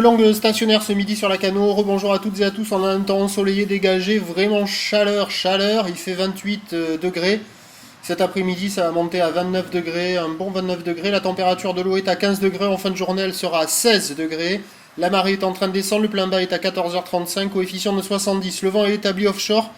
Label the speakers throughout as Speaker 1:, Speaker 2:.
Speaker 1: Houle longue stationnaire ce midi sur la Cano. Rebonjour à toutes et à tous. On a un temps ensoleillé, dégagé, vraiment chaleur. Il fait 28 degrés. Cet après-midi, ça va monter à 29 degrés, un bon 29 degrés. La température de l'eau est à 15 degrés. En fin de journée, elle sera à 16 degrés. La marée est en train de descendre. Le plein bas est à 14h35, coefficient de 70. Le vent est établi offshore.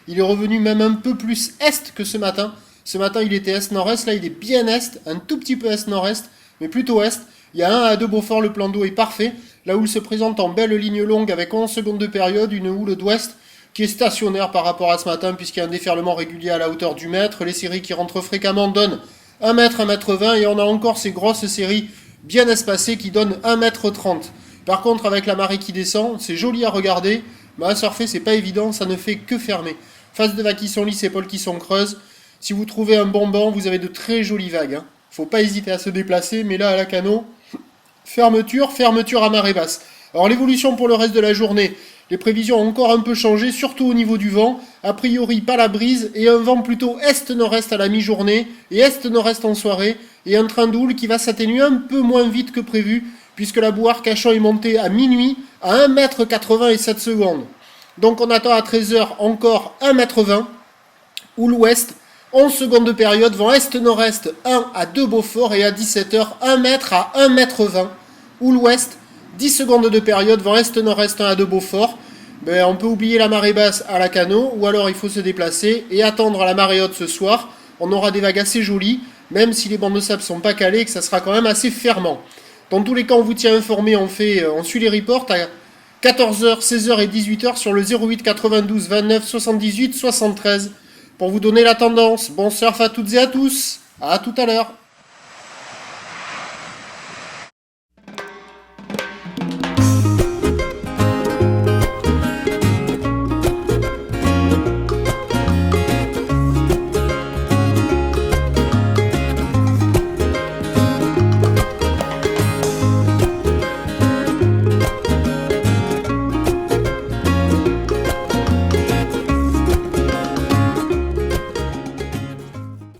Speaker 1: Il est revenu même un peu plus est que ce matin. Ce matin, il était est-nord-est. Là, il est bien est, un tout petit peu est-nord-est, mais plutôt est. Il y a 1 à 2 Beaufort, le plan d'eau est parfait. La houle se présente en belle ligne longue avec 11 secondes de période, une houle d'ouest qui est stationnaire par rapport à ce matin puisqu'il y a un déferlement régulier à la hauteur du mètre. Les séries qui rentrent fréquemment donnent 1 mètre, 1 mètre 20 et on a encore ces grosses séries bien espacées qui donnent 1 mètre 30. Par contre, avec la marée qui descend, c'est joli à regarder, mais à surfer, c'est pas évident, ça ne fait que fermer. Face de vagues qui sont lisses, épaules qui sont creuses. Si vous trouvez un bon banc, vous avez de très jolies vagues. Faut pas hésiter à se déplacer, mais là, à la Cano, fermeture à marée basse. Alors l'évolution pour le reste de la journée, les prévisions ont encore un peu changé, surtout au niveau du vent. A priori, pas la brise et un vent plutôt est-nord-est à la mi-journée et est-nord-est en soirée. Et un train de houle qui va s'atténuer un peu moins vite que prévu, puisque la boue Arcachon est montée à minuit à 1,80 m et 7 secondes. Donc on attend à 13h encore 1,20 m, houle ouest, 11 secondes de période, vent est-nord-est 1 à 2 Beaufort et à 17h 1 mètre à 1,20 m. Houle ouest, 10 secondes de période, vent est-nord-est 1 à 2 Beaufort. On peut oublier la marée basse à la Cano, ou alors il faut se déplacer et attendre la marée haute ce soir. On aura des vagues assez jolies, même si les bancs de sable ne sont pas calés et que ça sera quand même assez fermant. Dans tous les cas, on vous tient informé, on suit les reports à 14h, 16h et 18h sur le 08 92 29 78 73 pour vous donner la tendance. Bon surf à toutes et à tous. À tout à l'heure.